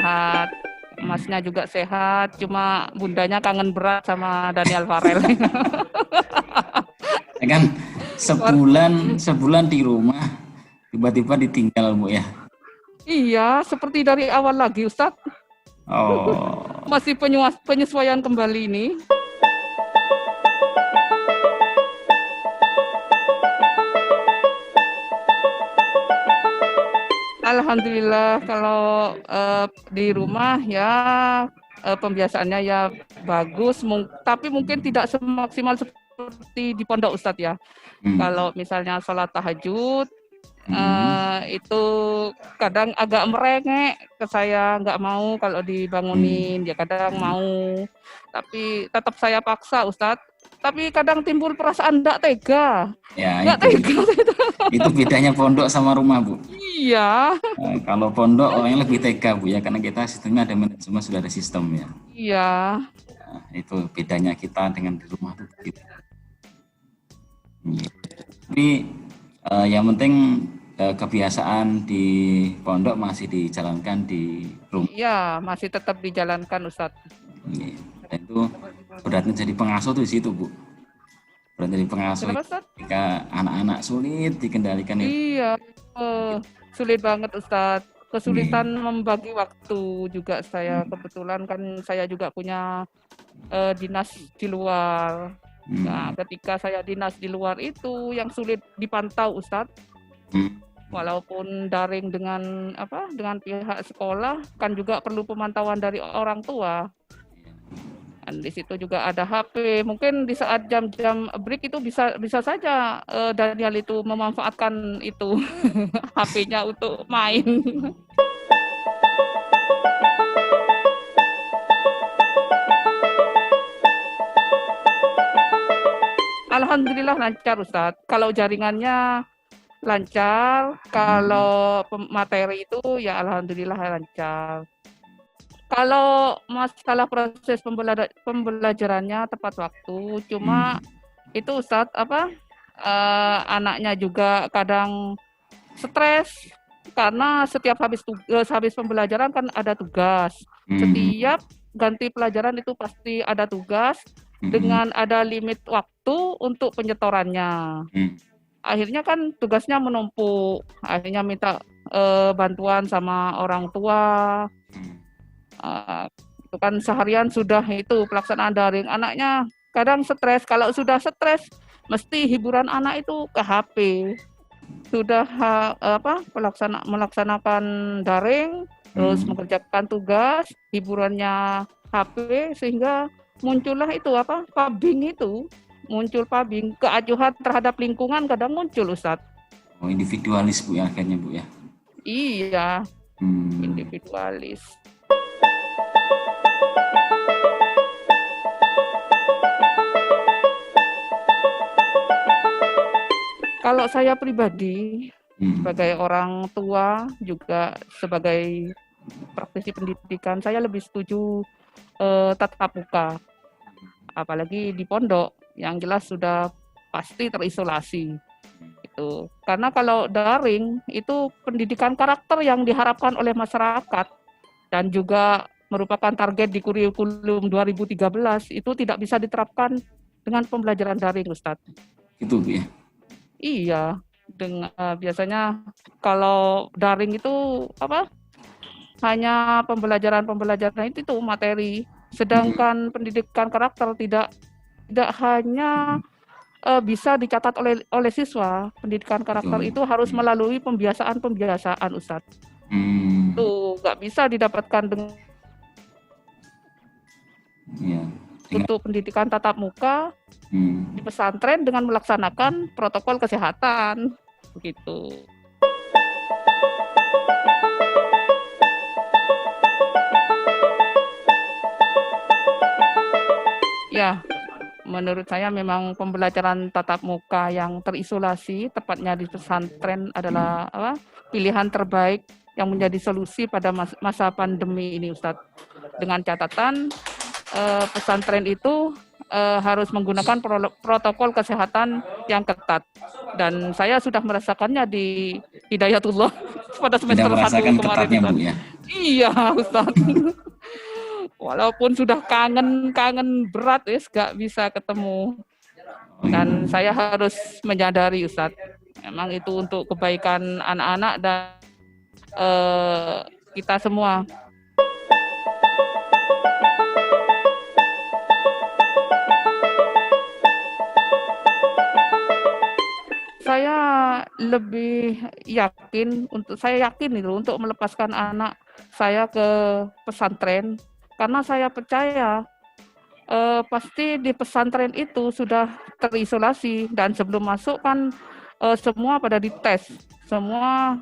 sehat. Masnya juga sehat, cuma bundanya kangen berat sama Daniel Farel. Ya kan sebulan di rumah tiba-tiba ditinggal Bu ya. Iya, seperti dari awal lagi Ustadz. Oh. Masih penyesuaian kembali ini. Alhamdulillah kalau di rumah ya pembiasaannya ya bagus, tapi mungkin tidak semaksimal seperti di pondok Ustadz ya. Kalau misalnya sholat tahajud itu kadang agak merengek ke saya, nggak mau kalau dibangunin, ya kadang mau, tapi tetap saya paksa Ustadz. Tapi kadang timbul perasaan nggak tega. Ya Nggak tega. itu bedanya pondok sama rumah Bu. Iya. Kalau pondok orangnya lebih tega Bu ya, karena kita sistemnya ada manajemen, sudah ada sistem ya. Iya. Nah, itu bedanya kita dengan di rumah tuh gitu. Tapi yang penting kebiasaan di pondok masih dijalankan di rumah. Iya, masih tetap dijalankan Ustadz. Dan itu beratnya jadi pengasuh tuh di situ Bu. Berat jadi pengasuh ketika anak-anak sulit dikendalikan. Iya, sulit banget Ustadz. Kesulitan membagi waktu juga saya. Kebetulan kan saya juga punya dinas di luar. Nah, ketika saya dinas di luar itu yang sulit dipantau Ustadz. Walaupun daring dengan pihak sekolah kan juga perlu pemantauan dari orang tua. Dan di situ juga ada HP. Mungkin di saat jam-jam break itu bisa saja Daniel itu memanfaatkan itu HP-nya untuk main. Alhamdulillah lancar Ustadz. Kalau jaringannya lancar, kalau materi itu ya alhamdulillah lancar. Kalau masalah proses pembelajarannya tepat waktu, cuma itu Ustadz anaknya juga kadang stres karena setiap habis pembelajaran kan ada tugas. Setiap ganti pelajaran itu pasti ada tugas dengan ada limit waktu untuk penyetorannya. Akhirnya kan tugasnya menumpuk, akhirnya minta bantuan sama orang tua. Itu kan seharian sudah itu pelaksanaan daring, anaknya kadang stres. Kalau sudah stres mesti hiburan anak itu ke HP. Sudah melaksanakan daring terus mengerjakan tugas, hiburannya HP, sehingga muncullah itu pubbing itu. Muncul pubbing, keacuhan terhadap lingkungan kadang muncul Ustadz. Oh, individualis Bu ya akhirnya Bu ya. Iya. Individualis. Kalau saya pribadi sebagai orang tua juga sebagai praktisi pendidikan, saya lebih setuju tatap muka. Apalagi di pondok yang jelas sudah pasti terisolasi. Itu. Karena kalau daring itu pendidikan karakter yang diharapkan oleh masyarakat dan juga merupakan target di kurikulum 2013 itu tidak bisa diterapkan dengan pembelajaran daring Ustadz. Itu Bu ya. Iya, biasanya kalau daring itu hanya pembelajaran itu materi, sedangkan pendidikan karakter tidak hanya bisa dicatat oleh siswa. Pendidikan karakter itu harus melalui pembiasaan Ustadz. Itu nggak bisa didapatkan dengan untuk pendidikan tatap muka di pesantren dengan melaksanakan protokol kesehatan, begitu. Ya, menurut saya memang pembelajaran tatap muka yang terisolasi, tepatnya di pesantren adalah pilihan terbaik yang menjadi solusi pada masa pandemi ini, Ustadz. Dengan catatan pesantren itu harus menggunakan protokol kesehatan yang ketat. Dan saya sudah merasakannya di Hidayatullah pada semester 1 kemarin. Ketatnya, Bu, ya? Iya, Ustaz. Walaupun sudah kangen berat, gak bisa ketemu. Dan saya harus menyadari, Ustaz, memang itu untuk kebaikan anak-anak dan kita semua. Saya lebih yakin, saya yakin itu untuk melepaskan anak saya ke pesantren, karena saya percaya pasti di pesantren itu sudah terisolasi, dan sebelum masuk kan semua pada dites, semua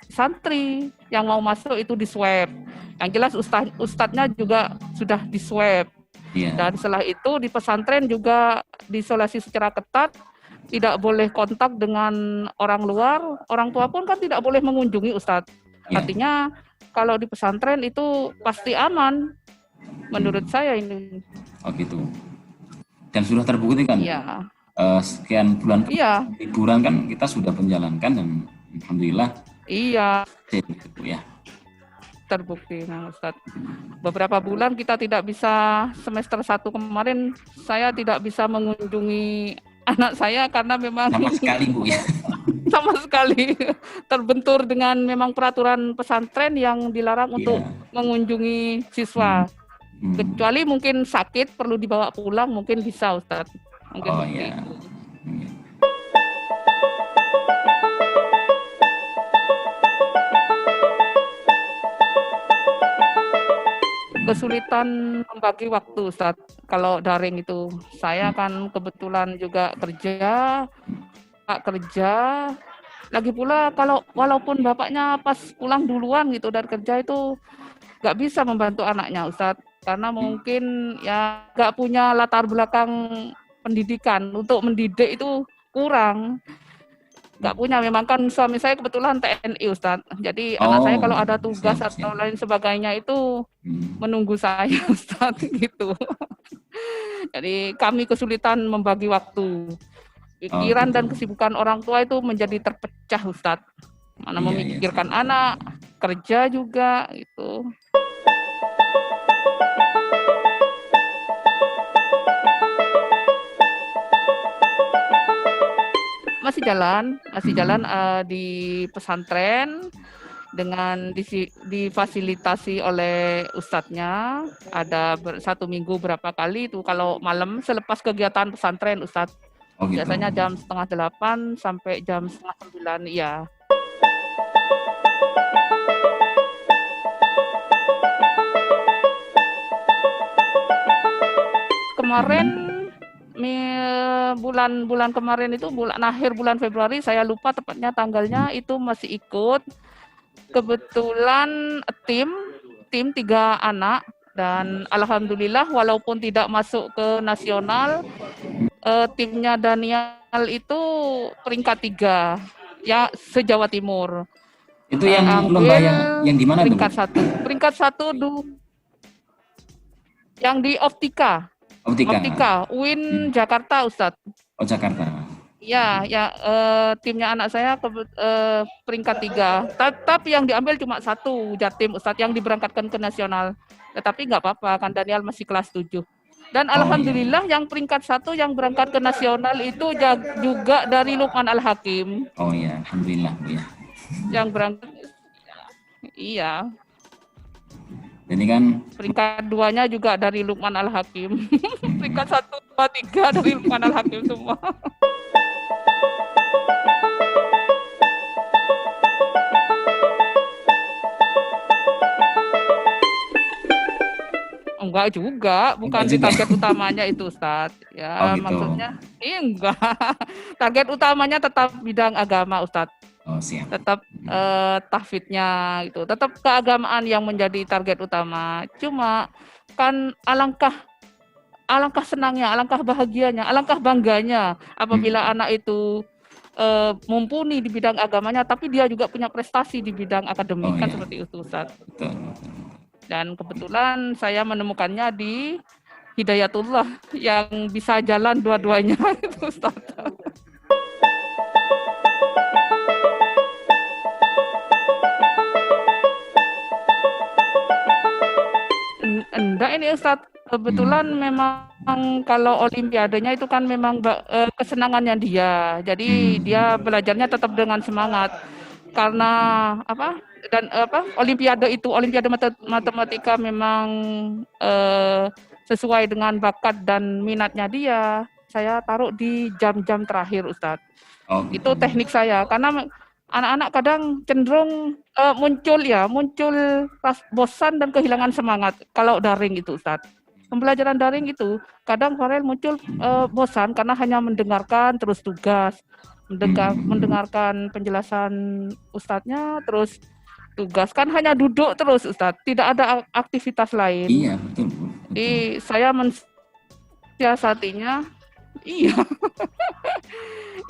santri yang mau masuk itu di swab. Yang jelas ustadznya juga sudah di swab. Dan setelah itu di pesantren juga diisolasi secara ketat, tidak boleh kontak dengan orang luar, orang tua pun kan tidak boleh mengunjungi Ustadz. Artinya kalau di pesantren itu pasti aman, menurut saya ini. Oh gitu. Dan sudah terbukti kan? Iya. Sekian bulan liburan kan kita sudah menjalankan, dan alhamdulillah. Iya. Ya. Terbukti, nah Ustadz. Beberapa bulan kita tidak bisa, semester 1 kemarin saya tidak bisa mengunjungi anak saya karena memang sama sekali, Bu, ya. Sama sekali terbentur dengan memang peraturan pesantren yang dilarang untuk mengunjungi siswa. Kecuali mungkin sakit perlu dibawa pulang, mungkin bisa, Ustadz. Mungkin itu. Kesulitan membagi waktu, Ustadz. Kalau daring itu, saya kan kebetulan juga kerja. Lagi pula kalau walaupun bapaknya pas pulang duluan gitu dari kerja itu nggak bisa membantu anaknya, Ustadz. Karena mungkin ya nggak punya latar belakang pendidikan, untuk mendidik itu kurang. Nggak punya, memang kan suami saya kebetulan TNI, Ustadz. Jadi anak saya kalau ada tugas atau lain sebagainya itu menunggu saya, Ustadz, gitu. Jadi kami kesulitan membagi waktu. Pikiran dan kesibukan orang tua itu menjadi terpecah, Ustadz. Mana memikirkan anak, kerja juga, gitu. Masih jalan di pesantren dengan difasilitasi oleh ustadznya. Ada 1 minggu berapa kali itu kalau malam selepas kegiatan pesantren, Ustadz. Gitu. Biasanya jam 7:30 sampai jam 8:30, ya. Kemarin bulan kemarin itu akhir bulan Februari, saya lupa tepatnya tanggalnya, itu masih ikut. Kebetulan tim 3 anak, dan alhamdulillah walaupun tidak masuk ke nasional, timnya Daniel itu peringkat 3 ya se-Jawa Timur. Itu yang lomba yang di mana? Peringkat 1 yang di Optika, UIN Jakarta, Ustadz. Oh, Jakarta. Ya, timnya anak saya peringkat 3. Tapi yang diambil cuma 1 Jatim, Ustadz, yang diberangkatkan ke nasional. Tetapi nggak apa-apa, kan Daniel masih kelas 7. Dan alhamdulillah yang peringkat 1 yang berangkat ke nasional itu juga dari Luqman Al-Hakim. Oh iya, alhamdulillah, Bu, ya. Yang berangkat, iya. Ini kan peringkat 2-nya juga dari Luqman Al-Hakim. Peringkat 1, 2, 3 dari Luqman Al-Hakim semua. Enggak juga, bukan target utamanya itu, Ustadz. Ya, gitu. Maksudnya, enggak. Target utamanya tetap bidang agama, Ustadz. Oh, siap. Tetap tahfidnya gitu. Tetap keagamaan yang menjadi target utama. Cuma kan alangkah senangnya, alangkah bahagianya, alangkah bangganya apabila anak itu mumpuni di bidang agamanya, tapi dia juga punya prestasi di bidang akademik, kan seperti itu, Ustadz. Dan kebetulan saya menemukannya di hidayatullah yang bisa jalan dua-duanya itu Ustaz. Enggak ini Ustaz, kebetulan memang kalau olimpiadenya itu kan memang kesenangannya dia. Jadi dia belajarnya tetap dengan semangat. Karena olimpiade matematika memang sesuai dengan bakat dan minatnya dia. Saya taruh di jam-jam terakhir Ustaz. Itu teknik saya karena anak-anak kadang cenderung muncul bosan dan kehilangan semangat kalau daring itu Ustaz. Pembelajaran daring itu kadang Farel muncul bosan karena hanya mendengarkan terus tugas, mendengarkan penjelasan ustadznya terus tugas, kan hanya duduk terus Ustadz, tidak ada aktivitas lain. Iya betul. Jadi saya mensiasatinya, iya.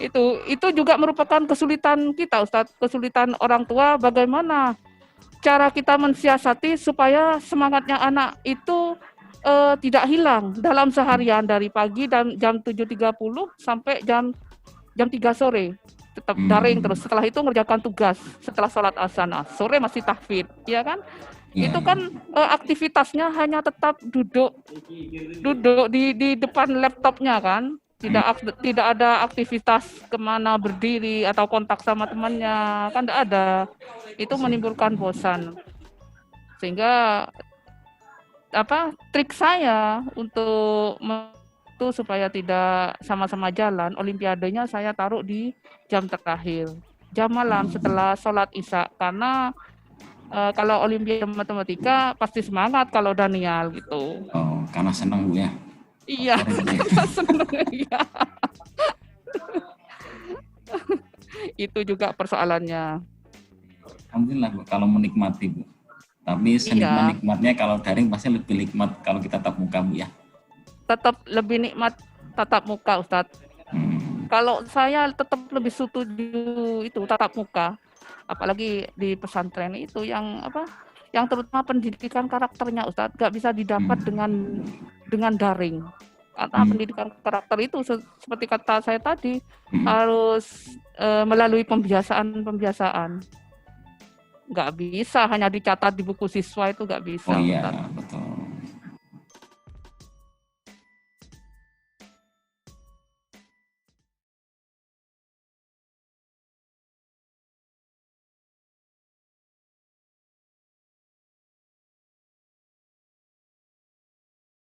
itu juga merupakan kesulitan kita Ustadz, kesulitan orang tua bagaimana cara kita mensiasati supaya semangatnya anak itu tidak hilang dalam seharian dari pagi dan jam 7.30 sampai jam 3 sore tetap daring terus, setelah itu ngerjakan tugas setelah sholat asar, sore masih tahfidz, ya kan? Itu kan aktivitasnya hanya tetap duduk di depan laptopnya kan, tidak ada aktivitas kemana berdiri atau kontak sama temannya, kan tidak ada. Itu menimbulkan bosan. Sehingga trik saya untuk itu supaya tidak sama-sama jalan, olimpiadenya saya taruh di jam terakhir, jam malam setelah sholat isya, karena kalau olimpiade matematika pasti semangat kalau Daniel gitu. Oh, karena senang Bu ya? Iya, karena senang ya. Itu juga persoalannya. Alhamdulillah Bu, kalau menikmati Bu. Tapi senikmat nikmatnya kalau daring pasti lebih nikmat kalau kita tatap muka Bu ya. Tetap lebih nikmat tatap muka Ustadz. Kalau saya tetap lebih setuju itu tatap muka, apalagi di pesantren itu yang terutama pendidikan karakternya Ustadz, nggak bisa didapat dengan daring. Karena pendidikan karakter itu seperti kata saya tadi harus melalui pembiasaan. Nggak bisa hanya dicatat di buku siswa, itu nggak bisa. Oh iya, betul.